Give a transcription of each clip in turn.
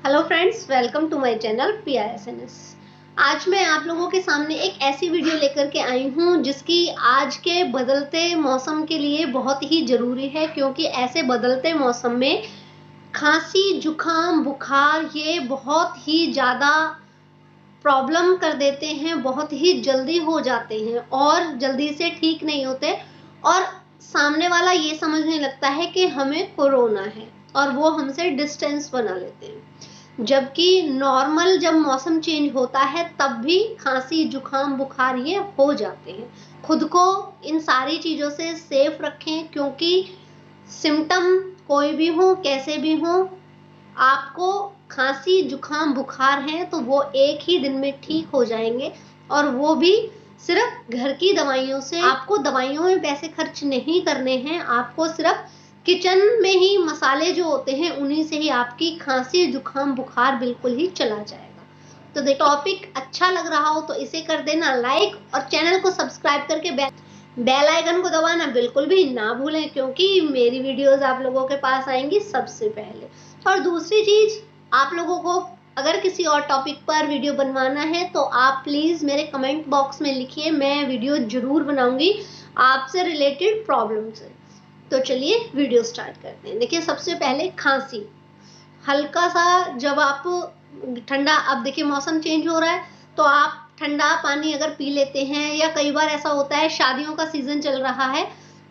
Hello friends, welcome to my channel PISNS। आज मैं आप लोगों के सामने एक ऐसी वीडियो लेकर के आई हूँ जिसकी आज के बदलते मौसम के लिए बहुत ही ज़रूरी है, क्योंकि ऐसे बदलते मौसम में खांसी, जुकाम, बुखार ये बहुत ही ज़्यादा प्रॉब्लम कर देते हैं, बहुत ही जल्दी हो जाते हैं और जल्दी से ठीक नहीं होते। और सामने वाला ये समझने लगता है कि हमें कोरोना है और वो हमसे डिस्टेंस बना लेते हैं, जबकि नॉर्मल जब मौसम चेंज होता है तब भी खांसी, जुकाम, बुखार ये हो जाते हैं। खुद को इन सारी चीज़ों से सेफ रखें, क्योंकि सिम्टम कोई भी हो, कैसे भी हो, आपको खांसी, जुकाम, बुखार है तो वो एक ही दिन में ठीक हो जाएंगे, और वो भी सिर्फ घर की दवाइयों से। आपको दवाइयों में पैसे खर्च नहीं करने हैं, आपको सिर्फ किचन में ही मसाले जो होते हैं उन्हीं से ही आपकी खांसी, जुकाम, बुखार बिल्कुल ही चला जाएगा। तो देखो, टॉपिक अच्छा लग रहा हो तो इसे कर देना लाइक और चैनल को सब्सक्राइब करके बेल आइकन को दबाना बिल्कुल भी ना भूलें, क्योंकि मेरी वीडियोस आप लोगों के पास आएंगी सबसे पहले। और दूसरी चीज, आप लोगों को अगर किसी और टॉपिक पर वीडियो बनवाना है तो आप प्लीज मेरे कमेंट बॉक्स में लिखिए, मैं वीडियो जरूर बनाऊंगी आपसे रिलेटेड प्रॉब्लम से। तो चलिए वीडियो स्टार्ट करते हैं। देखिए, सबसे पहले खांसी, हल्का सा जब आप ठंडा, अब देखिए मौसम चेंज हो रहा है तो आप ठंडा पानी अगर पी लेते हैं, या कई बार ऐसा होता है शादियों का सीजन चल रहा है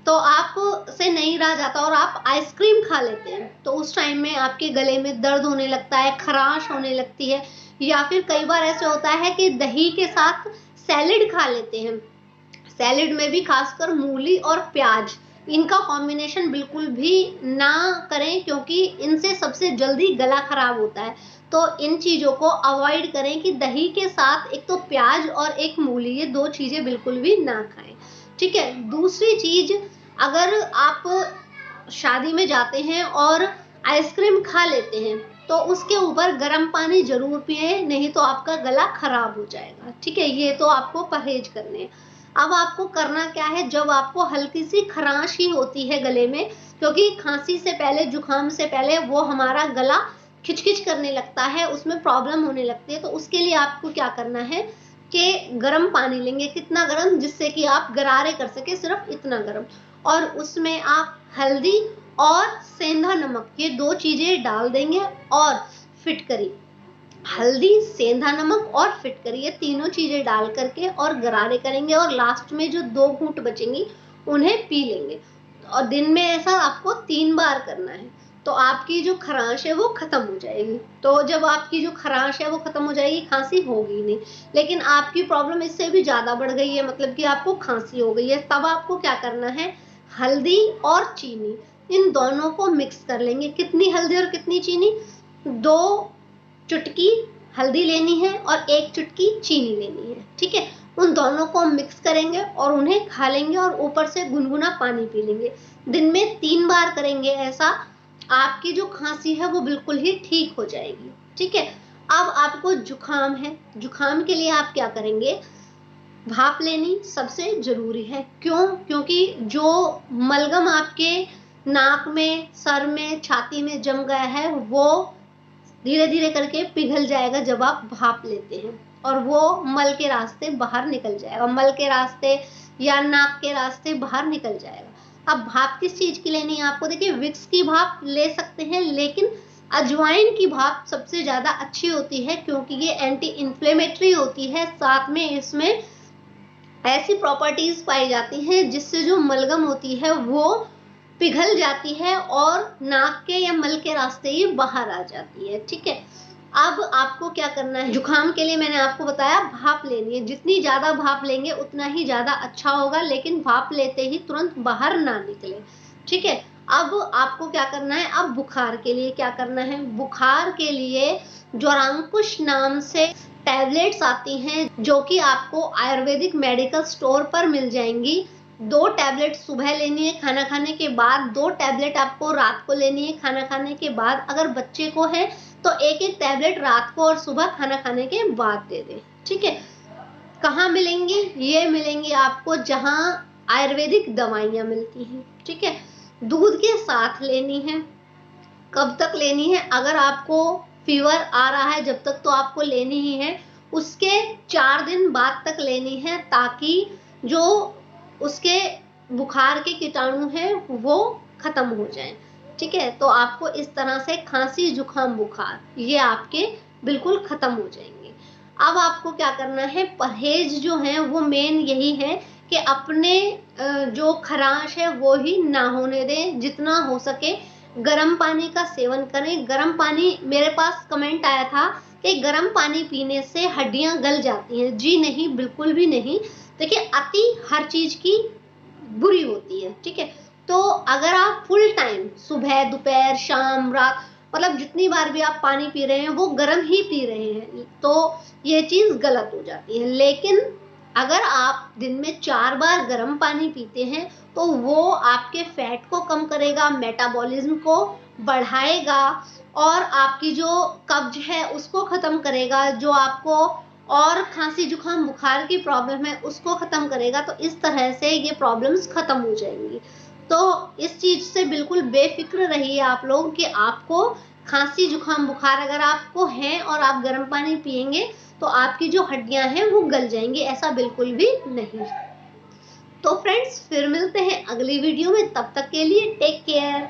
तो आप से नहीं रहा जाता और आप आइसक्रीम खा लेते हैं, तो उस टाइम में आपके गले में दर्द होने लगता है, खराश होने लगती है। या फिर कई बार ऐसे होता है कि दही के साथ सैलेड खा लेते हैं, सैलेड में भी खासकर मूली और प्याज, इनका कॉम्बिनेशन बिल्कुल भी ना करें, क्योंकि इनसे सबसे जल्दी गला खराब होता है। तो इन चीज़ों को अवॉइड करें कि दही के साथ एक तो प्याज और एक मूली, ये दो चीज़ें बिल्कुल भी ना खाएं, ठीक है। दूसरी चीज़, अगर आप शादी में जाते हैं और आइसक्रीम खा लेते हैं तो उसके ऊपर गर्म पानी जरूर पिए, नहीं तो आपका गला खराब हो जाएगा, ठीक है। ये तो आपको परहेज करने हैं। अब आपको करना क्या है, जब आपको हल्की सी खराश ही होती है गले में, क्योंकि खांसी से पहले, जुकाम से पहले वो हमारा गला खिचखिच करने लगता है, उसमें प्रॉब्लम होने लगती है, तो उसके लिए आपको क्या करना है कि गर्म पानी लेंगे। कितना गर्म, जिससे कि आप गरारे कर सके, सिर्फ इतना गर्म, और उसमें आप हल्दी और सेंधा नमक, ये दो चीजें डाल देंगे, और फिटकरी, हल्दी, सेंधा नमक और फिटकरी, ये तीनों चीजें डाल करके और गरारे करेंगे, और लास्ट में जो 2 घूंट बचेंगी उन्हें पी लेंगे। और दिन में ऐसा आपको 3 बार करना है, तो आपकी जो खराश है वो खत्म हो जाएगी। तो जब आपकी जो खराश है वो खत्म हो जाएगी, खांसी होगी नहीं। लेकिन आपकी प्रॉब्लम इससे भी ज्यादा बढ़ गई है, मतलब कि आपको खांसी हो गई है, तब आपको क्या करना है, हल्दी और चीनी, इन दोनों को मिक्स कर लेंगे। कितनी हल्दी और कितनी चीनी, 2 चुटकी हल्दी लेनी है और 1 चुटकी चीनी लेनी है, ठीक है। उन दोनों को मिक्स करेंगे और उन्हें खा लेंगे, और ऊपर से गुनगुना पानी पी लेंगे। दिन में 3 बार करेंगे ऐसा, आपकी जो खांसी है वो बिल्कुल ही ठीक हो जाएगी, ठीक है। अब आपको जुकाम है, जुकाम के लिए आप क्या करेंगे, भाप लेनी सबसे जरूरी है। क्यों? क्योंकि जो मलगम आपके नाक में, सर में, छाती में जम गया है वो धीरे धीरे करके पिघल जाएगा जब आप भाप लेते हैं, और वो मल के रास्ते बाहर निकल जाएगा, मल के रास्ते या नाक के रास्ते बाहर निकल जाएगा। अब भाप किस चीज की लेनी है आपको, देखिए विक्स की भाप ले सकते हैं, लेकिन अजवाइन की भाप सबसे ज्यादा अच्छी होती है, क्योंकि ये एंटी इन्फ्लेमेटरी होती है, साथ में इसमें ऐसी प्रॉपर्टीज पाई जाती हैं जिससे जो मलगम होती है वो पिघल जाती है और नाक के या मल के रास्ते ही बाहर आ जाती है, ठीक है। अब आपको क्या करना है, जुकाम के लिए मैंने आपको बताया भाप लेनी है, जितनी ज्यादा भाप लेंगे उतना ही ज्यादा अच्छा होगा, लेकिन भाप लेते ही तुरंत बाहर ना निकले, ठीक है। अब आपको क्या करना है, अब बुखार के लिए क्या करना है, बुखार के लिए ज्वरांकुश नाम से टैबलेट्स आती हैं, जो कि आपको आयुर्वेदिक मेडिकल स्टोर पर मिल जाएंगी। 2 टैबलेट सुबह लेनी है खाना खाने के बाद, 2 टैबलेट आपको रात को लेनी है खाना खाने के बाद। अगर बच्चे को है तो 1-1 टैबलेट रात को और सुबह खाना खाने के बाद दे दें, ठीक है। कहाँ मिलेंगी, ये मिलेंगी आपको जहाँ आयुर्वेदिक दवाइयाँ मिलती हैं, ठीक है। दूध के साथ लेनी है। कब तक लेनी है, अगर आपको फीवर आ रहा है जब तक तो आपको लेनी ही है, उसके 4 दिन बाद तक लेनी है, ताकि जो उसके बुखार के कीटाणु हैं वो खत्म हो जाएं। ठीक है, तो आपको इस तरह से खांसी जुकाम बुखार ये आपके बिल्कुल खत्म हो जाएंगे। अब आपको क्या करना है, परहेज जो है वो मेन यही है कि अपने जो खराश है वो ही ना होने दें, जितना हो सके गर्म पानी का सेवन करें। गर्म पानी, मेरे पास कमेंट आया था कि गर्म पानी पीने से हड्डियां गल जाती हैं। जी नहीं, बिल्कुल भी नहीं। देखिए, अति हर चीज की बुरी होती है। ठीक है, तो अगर आप फुल टाइम सुबह दोपहर शाम रात मतलब जितनी बार भी आप पानी पी रहे हैं वो गर्म ही पी रहे हैं तो ये चीज गलत हो जाती है। लेकिन अगर आप दिन में 4 बार गर्म पानी पीते हैं तो वो आपके फैट को कम करेगा, मेटाबॉलिज्म को बढ़ाएगा और आपकी जो कब्ज है उसको खत्म करेगा, जो आपको और खांसी जुकाम बुखार की प्रॉब्लम है उसको खत्म करेगा। तो इस तरह से ये प्रॉब्लम्स खत्म हो जाएंगी। तो इस चीज से बिल्कुल बेफिक्र रहिए आप लोग कि आपको खांसी जुकाम बुखार अगर आपको है और आप गर्म पानी पिएंगे तो आपकी जो हड्डियां हैं वो गल जाएंगी, ऐसा बिल्कुल भी नहीं। तो फ्रेंड्स, फिर मिलते हैं अगली वीडियो में, तब तक के लिए टेक केयर।